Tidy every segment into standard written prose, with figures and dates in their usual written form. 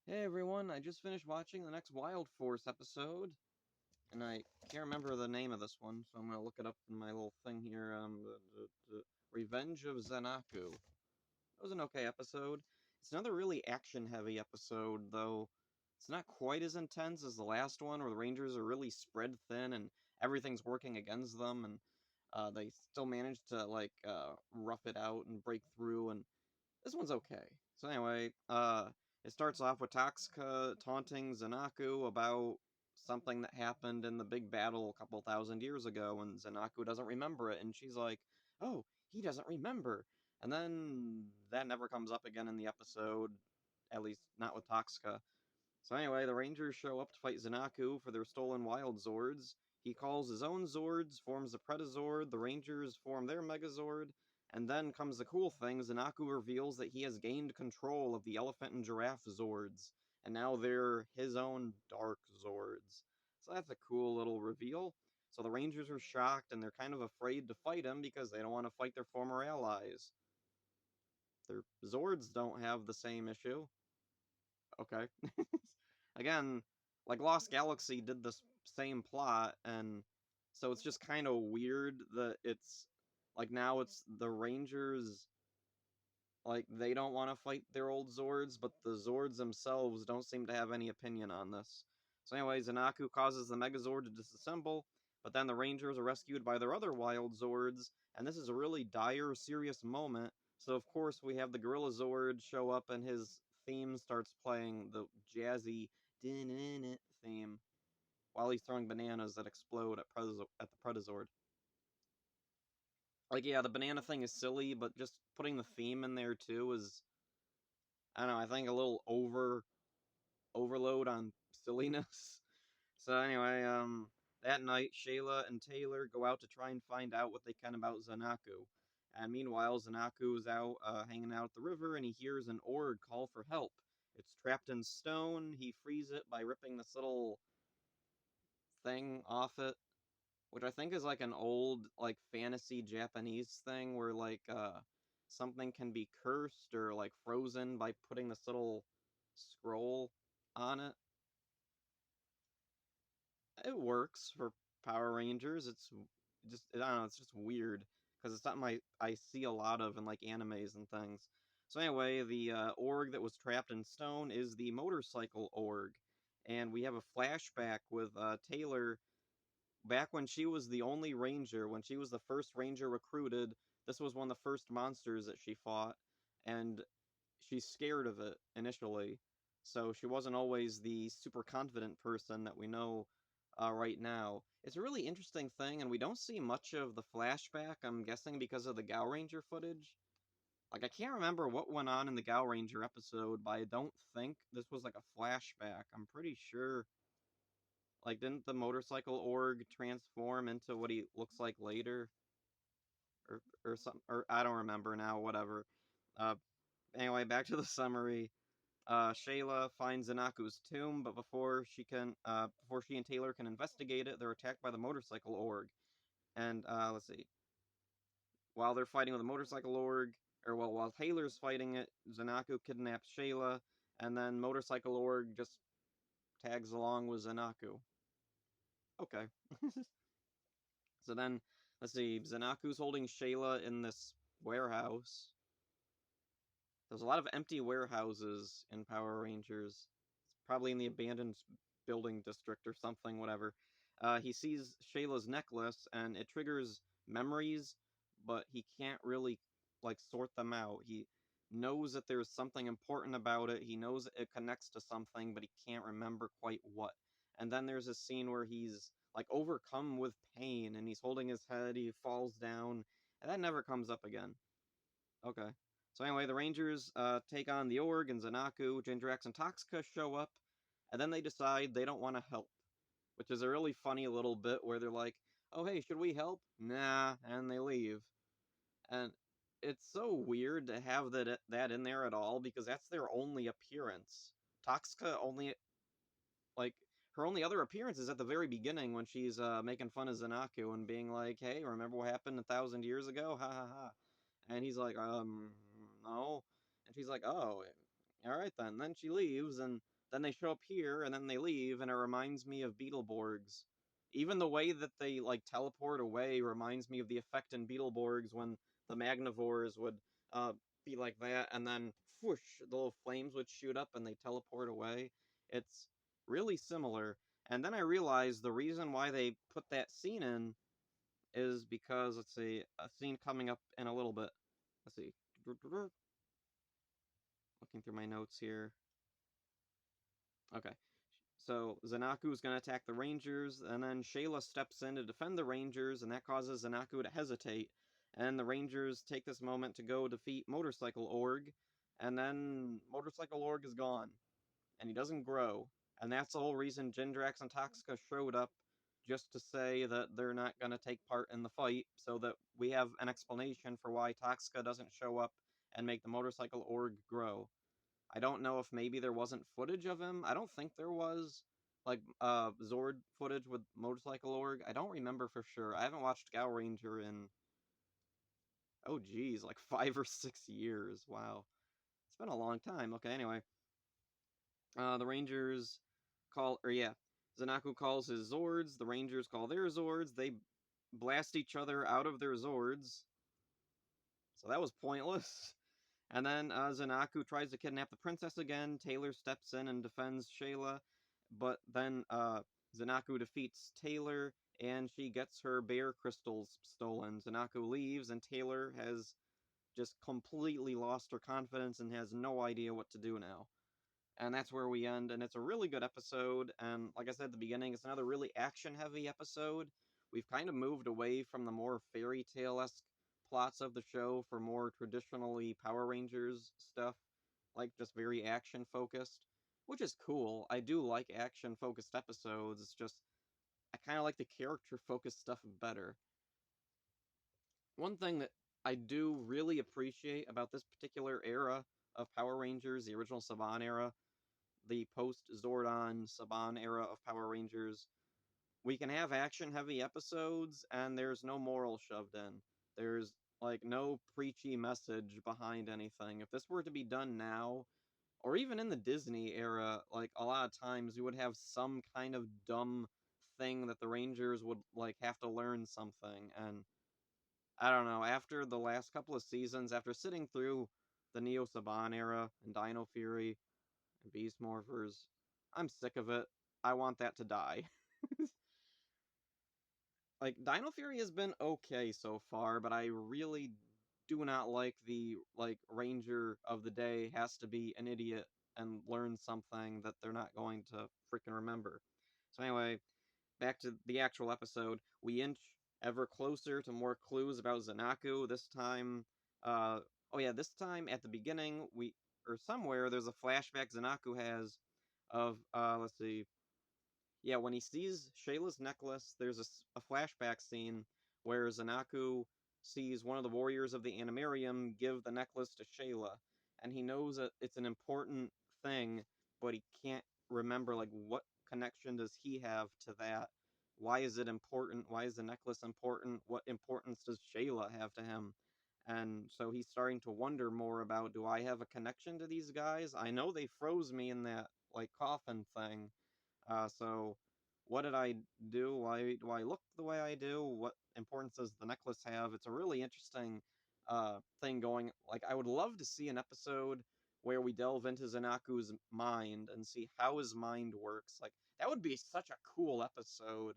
Hey everyone, I just finished watching the next Wild Force episode, and I can't remember the name of this one, so I'm gonna look it up in my little thing here. Revenge of Zen-Aku. It was an okay episode. It's another really action-heavy episode, though it's not quite as intense as the last one, where the Rangers are really spread thin and everything's working against them, and they still manage to rough it out and break through, and this one's okay. So anyway, it starts off with Toxika taunting Zen-Aku about something that happened in the big battle a couple thousand years ago, and Zen-Aku doesn't remember it, and she's like, "Oh, he doesn't remember." And then that never comes up again in the episode, at least not with Toxika. So anyway, the Rangers show up to fight Zen-Aku for their stolen Wild Zords. He calls his own Zords, forms the Pretazord, the Rangers form their Megazord, and then comes the cool thing, Zen-Aku reveals that he has gained control of the Elephant and Giraffe Zords, and now they're his own Dark Zords. So that's a cool little reveal. So the Rangers are shocked, and they're kind of afraid to fight him because they don't want to fight their former allies. Their Zords don't have the same issue. Okay. Again, like Lost Galaxy did this same plot, and so it's just kind of weird that it's like now it's the Rangers, like they don't want to fight their old Zords, but the Zords themselves don't seem to have any opinion on this. So anyway, Zen-Aku causes the Megazord to disassemble, but then the Rangers are rescued by their other wild Zords, and this is a really dire, serious moment. So of course we have the Gorilla Zord show up, and his theme starts playing, the jazzy din theme, while he's throwing bananas that explode at the Pretazord. Like, yeah, the banana thing is silly, but just putting the theme in there too is, I don't know, I think a little overload on silliness. So anyway, that night, Shayla and Taylor go out to try and find out what they can about Zen-Aku. And meanwhile, Zen-Aku is out hanging out at the river, and he hears an org call for help. It's trapped in stone. He frees it by ripping this little thing off it, which I think is like an old like fantasy Japanese thing where something can be cursed or like frozen by putting this little scroll on it. It works for Power Rangers. It's just, I don't know, it's just weird because it's something I see a lot of in like animes and things. So anyway, the org that was trapped in stone is the motorcycle org, and we have a flashback with Taylor back when she was the only ranger, when she was the first ranger recruited. This was one of the first monsters that she fought, and she's scared of it initially, so she wasn't always the super confident person that we know right now. It's a really interesting thing, and we don't see much of the flashback, I'm guessing because of the Gal Ranger footage. Like, I can't remember what went on in the Gal Ranger episode, but I don't think this was like a flashback. I'm pretty sure, like, didn't the motorcycle org transform into what he looks like later? Or something, or I don't remember now, whatever. Uh, anyway, back to the summary. Shayla finds Zen-Aku's tomb, but before she and Taylor can investigate it, they're attacked by the motorcycle org. And let's see, while they're fighting with the motorcycle org, or well, while Taylor's fighting it, Zen-Aku kidnaps Shayla, and then motorcycle org just tags along with Zen-Aku. Okay. So then, let's see, Zen-Aku's holding Shayla in this warehouse. There's a lot of empty warehouses in Power Rangers. It's probably in the abandoned building district or something, whatever. He sees Shayla's necklace, and it triggers memories, but he can't really, like, sort them out. He knows that there's something important about it. He knows it connects to something, but he can't remember quite what. And then there's a scene where he's, like, overcome with pain, and he's holding his head, he falls down, and that never comes up again. Okay. So anyway, the Rangers take on the Org and Zen-Aku. Gindrax and Toxica show up, and then they decide they don't want to help, which is a really funny little bit where they're like, "Oh hey, should we help?" Nah, and they leave. And it's so weird to have that in there at all because that's their only appearance. Toxica only, like, her only other appearance is at the very beginning when she's making fun of Zen-Aku and being like, "Hey, remember what happened 1,000 years ago? Ha ha ha." And he's like, no. And she's like, "Oh, all right then." Then she leaves, and then they show up here and then they leave, and it reminds me of Beetleborgs. Even the way that they like teleport away reminds me of the effect in Beetleborgs when the Magnivores would uh, be like that, and then whoosh, the little flames would shoot up and they teleport away. It's really similar. And then I realized the reason why they put that scene in is because, let's see, a scene coming up in a little bit. Let's see. Looking through my notes here. Okay. So Zen-Aku is going to attack the Rangers, and then Shayla steps in to defend the Rangers, and that causes Zen-Aku to hesitate. And the Rangers take this moment to go defeat Motorcycle Org, and then Motorcycle Org is gone, and he doesn't grow. And that's the whole reason Jindrax and Toxica showed up, just to say that they're not going to take part in the fight, so that we have an explanation for why Toxica doesn't show up and make the Motorcycle Org grow. I don't know if maybe there wasn't footage of him. I don't think there was, like, Zord footage with Motorcycle Org. I don't remember for sure. I haven't watched Gal Ranger in, oh geez, like 5 or 6 years. Wow. It's been a long time. Okay, anyway. The Rangers call, or yeah, Zen-Aku calls his Zords. The Rangers call their Zords. They blast each other out of their Zords. So that was pointless. And then Zen-Aku tries to kidnap the princess again. Taylor steps in and defends Shayla, but then Zen-Aku defeats Taylor, and she gets her bear crystals stolen. Zen-Aku leaves, and Taylor has just completely lost her confidence and has no idea what to do now. And that's where we end, and it's a really good episode, and like I said at the beginning, it's another really action-heavy episode. We've kind of moved away from the more fairy tale-esque plots of the show for more traditionally Power Rangers stuff, like just very action-focused, which is cool. I do like action-focused episodes, it's just, I kind of like the character-focused stuff better. One thing that I do really appreciate about this particular era of Power Rangers, the original Saban era, the post Zordon Saban era of Power Rangers, we can have action heavy episodes and there's no moral shoved in. There's like no preachy message behind anything. If this were to be done now, or even in the Disney era, like a lot of times we would have some kind of dumb thing that the Rangers would like have to learn something. And I don't know, after the last couple of seasons, after sitting through the Neo Saban era and Dino Fury, Beast Morphers. I'm sick of it. I want that to die. Like, Dino Fury has been okay so far, but I really do not like the, like, Ranger of the day has to be an idiot and learn something that they're not going to freaking remember. So anyway, back to the actual episode. We inch ever closer to more clues about Zen-Aku. This time, oh yeah, this time at the beginning, or somewhere, there's a flashback Zen-Aku has of, let's see, yeah, when he sees Shayla's necklace, there's a flashback scene where Zen-Aku sees one of the warriors of the Animarium give the necklace to Shayla, and he knows that it's an important thing, but he can't remember, like, what connection does he have to that? Why is it important? Why is the necklace important? What importance does Shayla have to him? And so he's starting to wonder more about, do I have a connection to these guys? I know they froze me in that, like, coffin thing, so what did I do? Why do I look the way I do? What importance does the necklace have? It's a really interesting thing going. Like, I would love to see an episode where we delve into Zen-Aku's mind and see how his mind works. Like, that would be such a cool episode.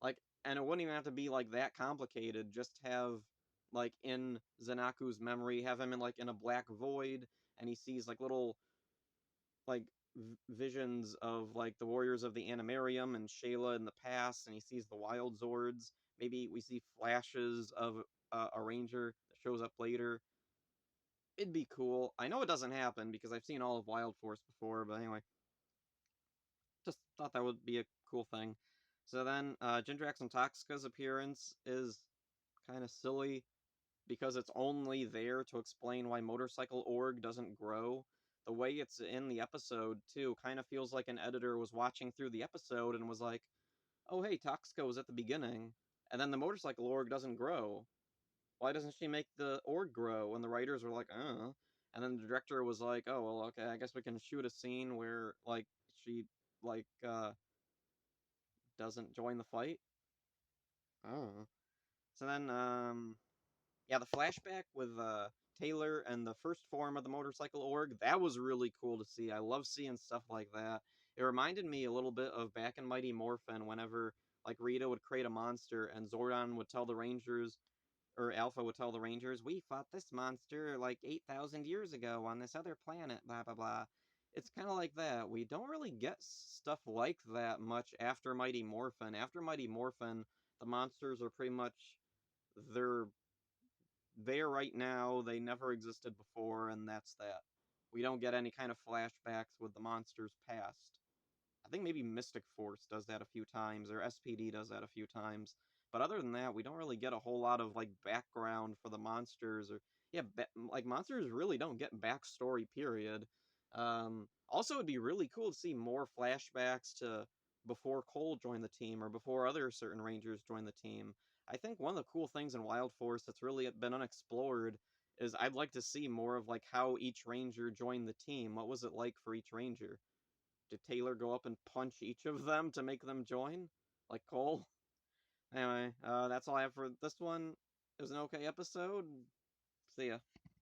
Like, and it wouldn't even have to be like that complicated. Just have like in Zen-Aku's memory, have him in like in a black void, and he sees like little like visions of like the warriors of the Animarium and Shayla in the past, and he sees the Wild Zords. Maybe we see flashes of a ranger that shows up later. It'd be cool. I know it doesn't happen because I've seen all of Wild Force before, but anyway, just thought that would be a cool thing. So then, Jindrax and Toxica's appearance is kind of silly because it's only there to explain why Motorcycle Org doesn't grow. The way it's in the episode, too, kind of feels like an editor was watching through the episode and was like, oh, hey, Toxica was at the beginning, and then the Motorcycle Org doesn't grow. Why doesn't she make the org grow? And the writers were like, And then the director was like, "Oh well, okay, I guess we can shoot a scene where like she like doesn't join the fight." Oh. So then yeah, the flashback with Taylor and the first form of the motorcycle org, that was really cool to see. I love seeing stuff like that. It reminded me a little bit of back in Mighty Morphin whenever like Rita would create a monster and Zordon would tell the Rangers or Alpha would tell the Rangers, "We fought this monster like 8,000 years ago on this other planet, blah blah blah." It's kind of like that. We don't really get stuff like that much after Mighty Morphin. After Mighty Morphin, the monsters are pretty much they're there right now, they never existed before, and that's that. We don't get any kind of flashbacks with the monsters past. I think maybe Mystic Force does that a few times, or SPD does that a few times. But other than that, we don't really get a whole lot of like background for the monsters, or yeah, like monsters really don't get backstory. Period. Also, it'd be really cool to see more flashbacks to before Cole joined the team or before other certain Rangers joined the team. I think one of the cool things in Wild Force that's really been unexplored is I'd like to see more of like how each Ranger joined the team. What was it like for each Ranger? Did Taylor go up and punch each of them to make them join? Like Cole? Anyway, that's all I have for this one. It was an okay episode. See ya.